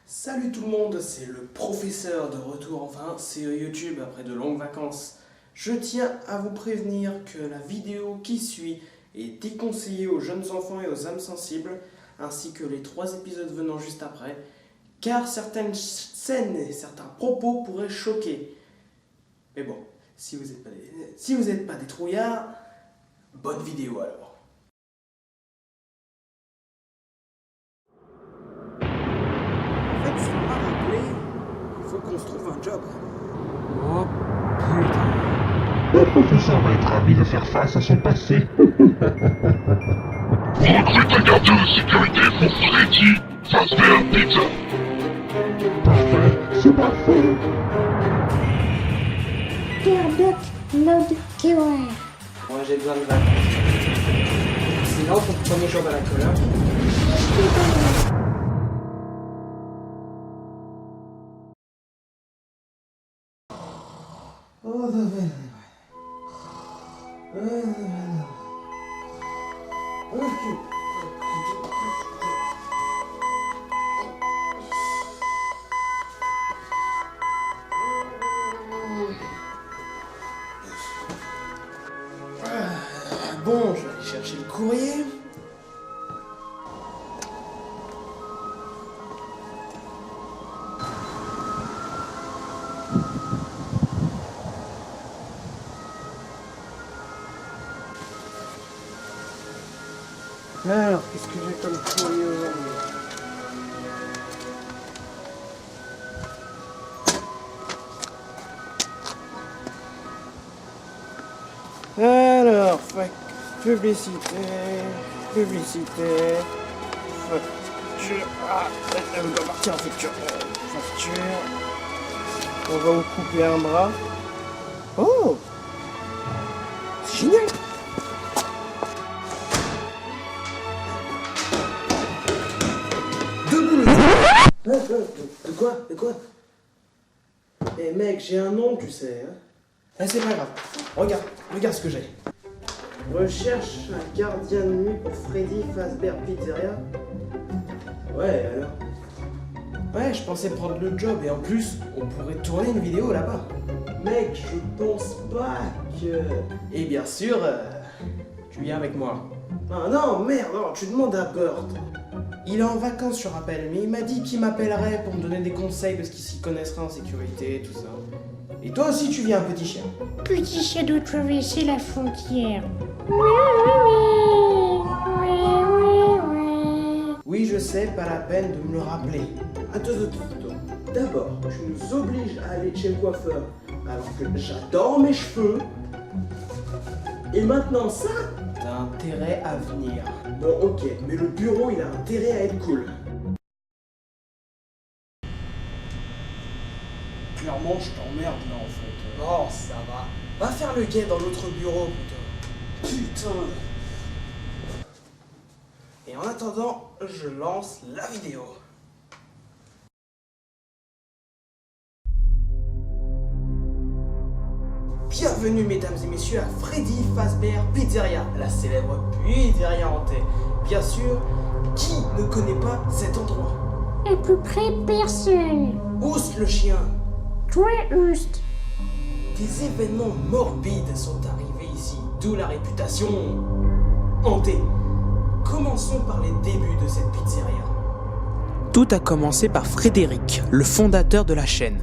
Salut tout le monde, c'est le professeur de retour enfin sur YouTube après de longues vacances. Je tiens à vous prévenir que la vidéo qui suit est déconseillée aux jeunes enfants et aux âmes sensibles, ainsi que les 3 épisodes venant juste après, car certaines scènes et certains propos pourraient choquer. Mais bon, si vous n'êtes pas des trouillards, bonne vidéo alors. Il faut qu'on se trouve un job. Oh putain. Le professeur va être ravi de faire face à son passé. On recrute un garde de sécurité pour Freddy Fazbear Pizza. Parfait, c'est parfait. Turdoc Mode Killer. Moi j'ai besoin de vacances. Sinon, ton premier job à la coloc. Oh, bon, je vais aller chercher le courrier. Alors, qu'est-ce que j'ai comme courrier aujourd'hui? Alors, publicité, facture, elle doit partir en facture, on va vous couper un bras. Oh, c'est génial. De quoi? Eh mec, j'ai un nom, tu sais, hein. Eh, c'est pas grave. Regarde ce que j'ai. Recherche un gardien de nuit pour Freddy Fazbear Pizzeria. Ouais, alors? Ouais, je pensais prendre le job et en plus, on pourrait tourner une vidéo là-bas. Mec, je pense pas que... Et bien sûr, tu viens avec moi. Ah non, merde, non, tu demandes à Burt. Il est en vacances, je rappelle, mais il m'a dit qu'il m'appellerait pour me donner des conseils parce qu'il s'y connaîtra en sécurité, tout ça. Et toi aussi, tu viens, petit chien. Petit chien doit traverser la frontière. Oui, je sais, pas la peine de me le rappeler. Attends. D'abord, tu nous obliges à aller chez le coiffeur, alors que j'adore mes cheveux. Et maintenant ça, t'as intérêt à venir. Bon, ok, mais le bureau, il a intérêt à être cool. Clairement, je t'emmerde là en fait. Oh, ça va. Va faire le guet dans l'autre bureau, putain. Et en attendant, je lance la vidéo. Bienvenue mesdames et messieurs à Freddy Fazbear Pizzeria, la célèbre pizzeria hantée. Bien sûr, qui ne connaît pas cet endroit? À peu près personne. Oust le chien. Très juste. Des événements morbides sont arrivés ici, d'où la réputation hantée. Commençons par les débuts de cette pizzeria. Tout a commencé par Frédéric, le fondateur de la chaîne.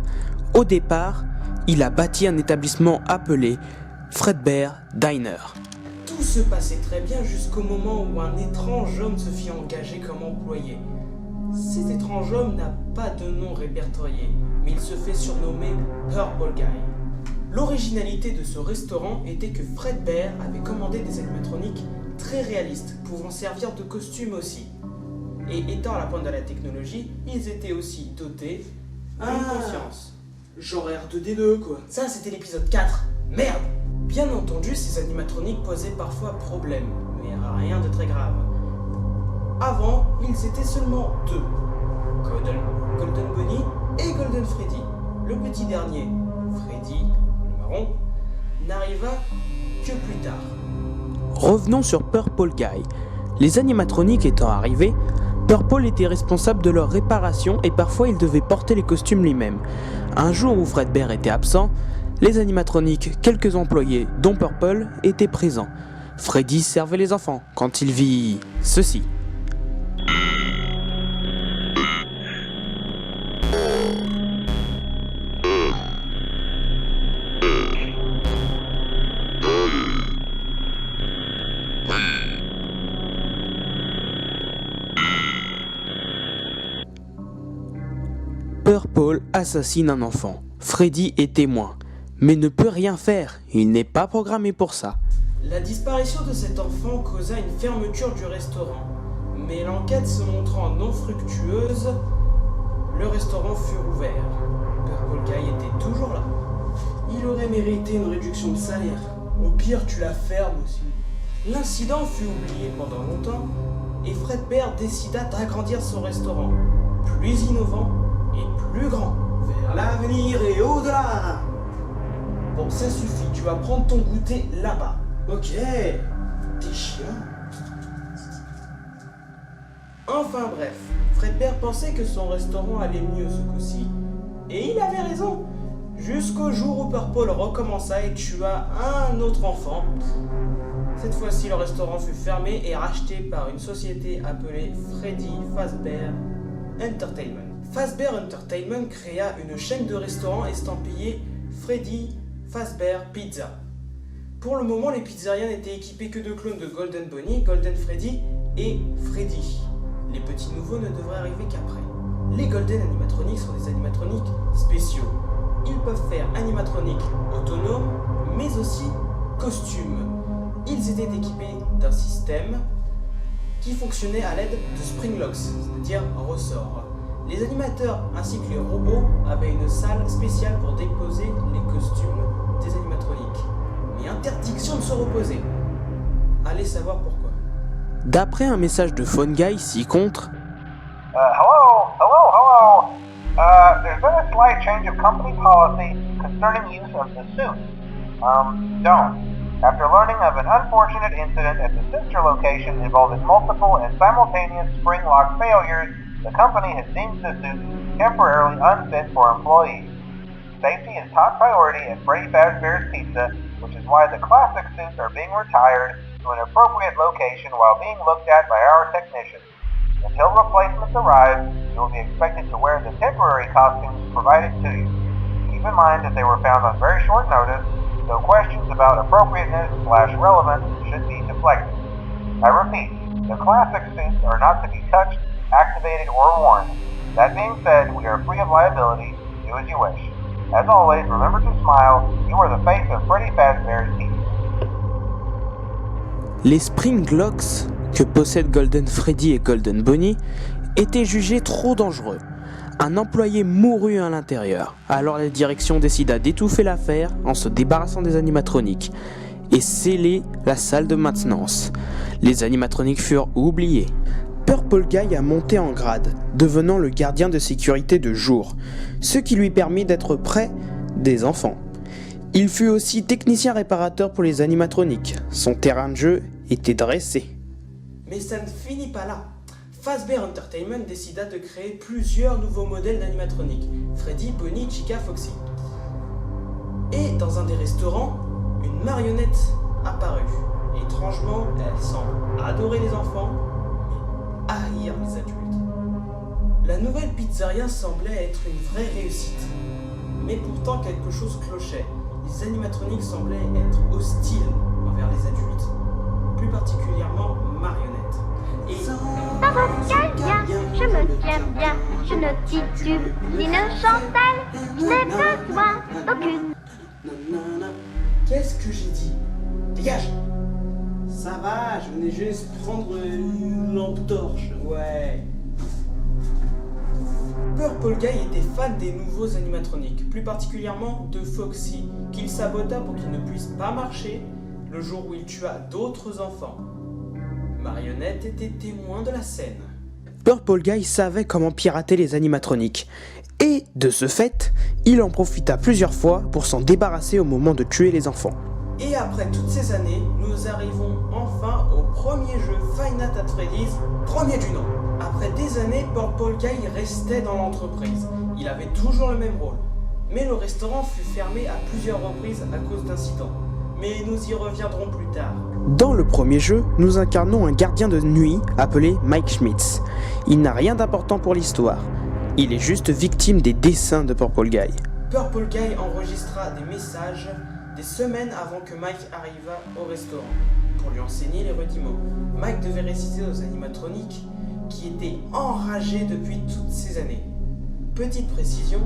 Au départ, il a bâti un établissement appelé Fredbear Diner. Tout se passait très bien jusqu'au moment où un étrange homme se fit engager comme employé. Cet étrange homme n'a pas de nom répertorié, mais il se fait surnommer Purple Guy. L'originalité de ce restaurant était que Fredbear avait commandé des animatroniques très réalistes, pouvant servir de costume aussi. Et étant à la pointe de la technologie, ils étaient aussi dotés d'une conscience. Genre R2D2 quoi. Ça c'était l'épisode 4. Merde. Bien entendu, ces animatroniques posaient parfois problème, mais rien de très grave. Avant, ils étaient seulement 2. Golden Bunny et Golden Freddy. Le petit dernier, Freddy, le marron, n'arriva que plus tard. Revenons sur Purple Guy. Les animatroniques étant arrivés, Purple était responsable de leur réparation et parfois il devait porter les costumes lui-même. Un jour où Fredbear était absent, les animatroniques, quelques employés, dont Purple, étaient présents. Freddy servait les enfants quand il vit ceci. Purple assassine un enfant. Freddy est témoin, mais ne peut rien faire, il n'est pas programmé pour ça. La disparition de cet enfant causa une fermeture du restaurant, mais l'enquête se montrant non fructueuse, le restaurant fut rouvert. Purple Guy était toujours là. Il aurait mérité une réduction de salaire. Au pire, tu la fermes aussi. L'incident fut oublié pendant longtemps, et Fredbear décida d'agrandir son restaurant, plus innovant et plus grand, vers l'avenir et au-delà. Bon, ça suffit, tu vas prendre ton goûter là-bas. Ok, t'es chiant. Enfin bref, Fredbear pensait que son restaurant allait mieux ce coup-ci. Et il avait raison. Jusqu'au jour où Purple recommença et tua un autre enfant. Cette fois-ci, le restaurant fut fermé et racheté par une société appelée Freddy Fazbear Entertainment. Fazbear Entertainment créa une chaîne de restaurants estampillée Freddy Fazbear Pizza. Pour le moment, les pizzerias n'étaient équipés que de clones de Golden Bonnie, Golden Freddy et Freddy. Les petits nouveaux ne devraient arriver qu'après. Les Golden Animatronics sont des animatroniques spéciaux. Ils peuvent faire animatroniques autonomes, mais aussi costumes. Ils étaient équipés d'un système qui fonctionnait à l'aide de spring locks, c'est-à-dire ressorts. Les animateurs ainsi que les robots avaient une salle spéciale pour déposer les costumes des animatroniques. Mais interdiction de se reposer. Allez savoir pourquoi. D'après un message de Phone Guy ci-contre, Hello. There's been a slight change of company policy concerning use of the suit. Don't. After learning of an unfortunate incident at the sister location involving multiple and simultaneous spring lock failures, the company has deemed the suit temporarily unfit for employees. Safety is top priority at Freddy Fazbear's Pizza, which is why the classic suits are being retired to an appropriate location while being looked at by our technicians. Until replacements arrive, you will be expected to wear the temporary costumes provided to you. Keep in mind that they were found on very short notice, so questions about appropriateness/relevance should be deflected. I repeat, the classic suits are not to be touched, activated, or worn. That being said, we are free of liability. Do as you wish. As always, remember to smile. You are the face of Freddy Fazbear's Pizza. les Spring Locks que possèdent Golden Freddy et Golden Bonnie étaient jugés trop dangereux. Un employé mourut à l'intérieur, alors la direction décida d'étouffer l'affaire en se débarrassant des animatroniques et sceller la salle de maintenance. Les animatroniques furent oubliés. Purple Guy a monté en grade, devenant le gardien de sécurité de jour, ce qui lui permit d'être près des enfants. Il fut aussi technicien réparateur pour les animatroniques. Son terrain de jeu était dressé. Mais ça ne finit pas là. Fazbear Entertainment décida de créer plusieurs nouveaux modèles d'animatroniques. Freddy, Bonnie, Chica, Foxy. Et dans un des restaurants, une marionnette apparut. Étrangement, elle semble adorer les enfants, mais haïr les adultes. La nouvelle pizzeria semblait être une vraie réussite. Mais pourtant quelque chose clochait. Les animatroniques semblaient être hostiles envers les adultes. Plus particulièrement marionnettes. Et Ça me calme bien, je me tiens bien, je ne titube ni ne chantale, je n'ai besoin d'aucune. Qu'est-ce que j'ai dit? Dégage! Ça va, je venais juste prendre une lampe torche, ouais. Purple Guy était fan des nouveaux animatroniques, plus particulièrement de Foxy, qu'il sabota pour qu'il ne puisse pas marcher le jour où il tua d'autres enfants. Marionnette était témoin de la scène. Purple Guy savait comment pirater les animatroniques, et de ce fait, il en profita plusieurs fois pour s'en débarrasser au moment de tuer les enfants. Et après toutes ces années, nous arrivons enfin au premier jeu Five Nights at Freddy's, premier du nom. Après des années, Purple Guy restait dans l'entreprise. Il avait toujours le même rôle. Mais le restaurant fut fermé à plusieurs reprises à cause d'incidents. Mais nous y reviendrons plus tard. Dans le premier jeu, nous incarnons un gardien de nuit appelé Mike Schmitz. Il n'a rien d'important pour l'histoire. Il est juste victime des dessins de Purple Guy. Purple Guy enregistra des messages des semaines avant que Mike arriva au restaurant pour lui enseigner les rudiments. Mike devait réciter aux animatroniques qui étaient enragés depuis toutes ces années. Petite précision,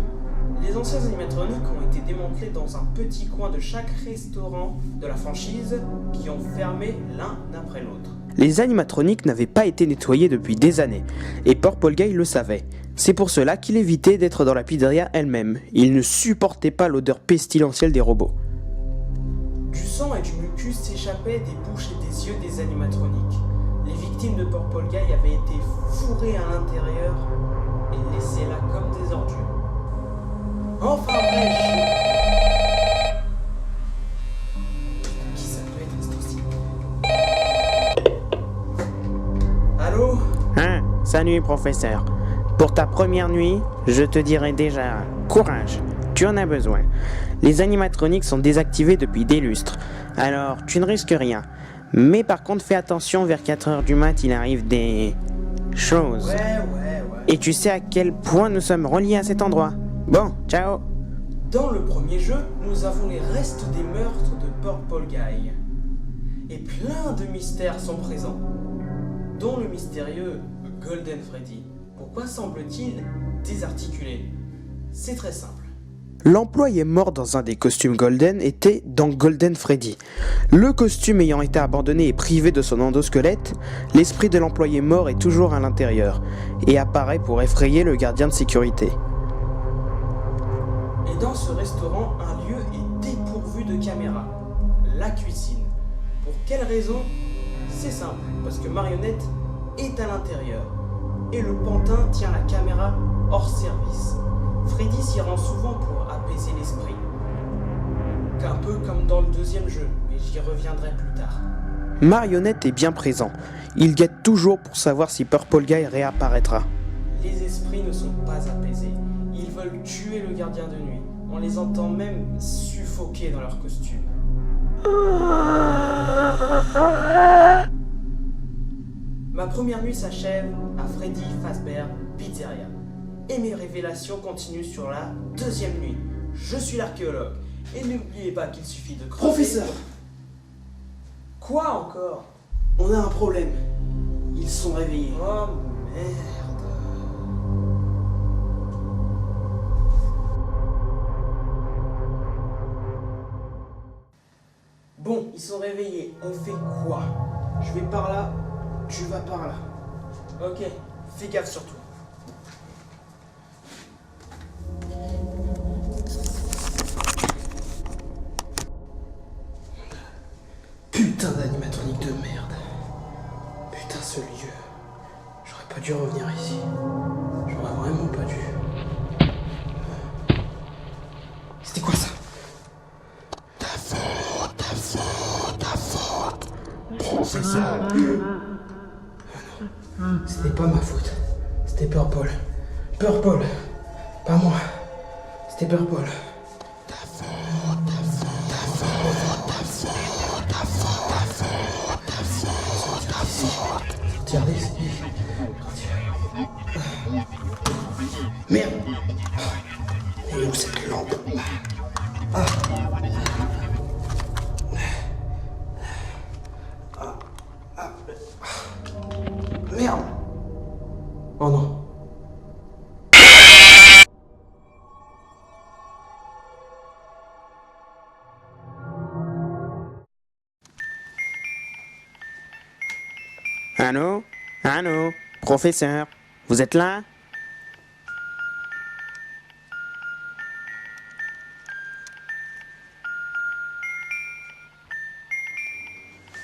les anciens animatroniques ont été démantelés dans un petit coin de chaque restaurant de la franchise qui ont fermé l'un après l'autre. Les animatroniques n'avaient pas été nettoyés depuis des années, et Purple Guy le savait. C'est pour cela qu'il évitait d'être dans la pizzeria elle-même. Il ne supportait pas l'odeur pestilentielle des robots. Du sang et du mucus s'échappaient des bouches et des yeux des animatroniques. Les victimes de Purple Guy avaient été fourrées à l'intérieur et laissées là comme des ordures. Enfin bref, qui ça peut être ce temps-ci? Allô? Hein? Salut, professeur. Pour ta première nuit, je te dirais déjà, courage, tu en as besoin. Les animatroniques sont désactivés depuis des lustres, alors tu ne risques rien. Mais par contre, fais attention, vers 4h du mat, il arrive des choses. Ouais. Et tu sais à quel point nous sommes reliés à cet endroit. Bon, ciao. Dans le premier jeu, nous avons les restes des meurtres de Purple Guy. Et plein de mystères sont présents, dont le mystérieux Golden Freddy. Pourquoi semble-t-il désarticulé? C'est très simple. L'employé mort dans un des costumes Golden était dans Golden Freddy. Le costume ayant été abandonné et privé de son endosquelette, l'esprit de l'employé mort est toujours à l'intérieur et apparaît pour effrayer le gardien de sécurité. Et dans ce restaurant, un lieu est dépourvu de caméra. La cuisine. Pour quelle raison? C'est simple, parce que Marionnette est à l'intérieur. Et le pantin tient la caméra hors service. Freddy s'y rend souvent pour apaiser l'esprit. Un peu comme dans le deuxième jeu, mais j'y reviendrai plus tard. Marionnette est bien présent. Il guette toujours pour savoir si Purple Guy réapparaîtra. Les esprits ne sont pas apaisés. Ils veulent tuer le gardien de nuit. On les entend même suffoquer dans leur costume. Ma première nuit s'achève à Freddy Fazbear Pizzeria. Et mes révélations continuent sur la deuxième nuit. Je suis l'archéologue. Et n'oubliez pas qu'il suffit de creuser... Professeur! Quoi encore? On a un problème. Ils sont réveillés. Oh merde. Bon, ils sont réveillés. On fait quoi? Je vais par là, tu vas par là. Ok, fais gaffe surtout. Putain d'animatronique de merde. Putain, ce lieu. J'aurais pas dû revenir ici. J'aurais vraiment pas dû. C'était quoi ça? Ta faute. Professeur. C'était pas ma faute. C'était Purple. Purple. Pas moi. C'était Purple. Regardez, c'est lui. Merde. Et où cette lampe? Merde. Oh non. Allô? Allô? Professeur? Vous êtes là?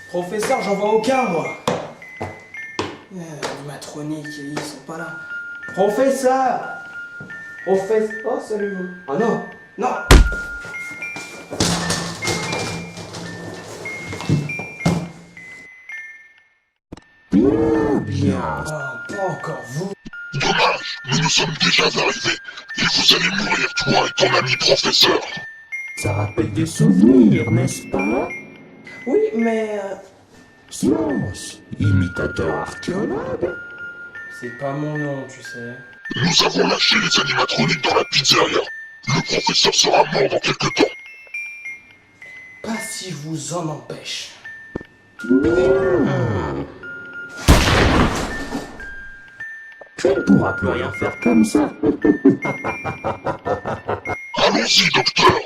Professeur, j'en vois aucun, moi. Animatronique, ils sont pas là. Professeur! Professeur... Oh, salut vous. Oh non. Non. nous sommes déjà arrivés, et vous allez mourir, toi et ton ami professeur. Ça rappelle des souvenirs, n'est-ce pas? Oui, mais... Silence, imitateur archéologue. c'est pas mon nom, tu sais. Nous avons lâché les animatroniques dans la pizzeria. Le professeur sera mort dans quelque temps. Pas si je vous en empêche. Tu ne pourras plus rien faire comme ça. Allons-y, docteur.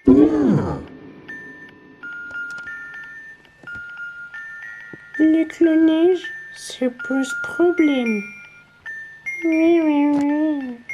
Bien. Le clonage, ça pose problème. Oui, oui, oui.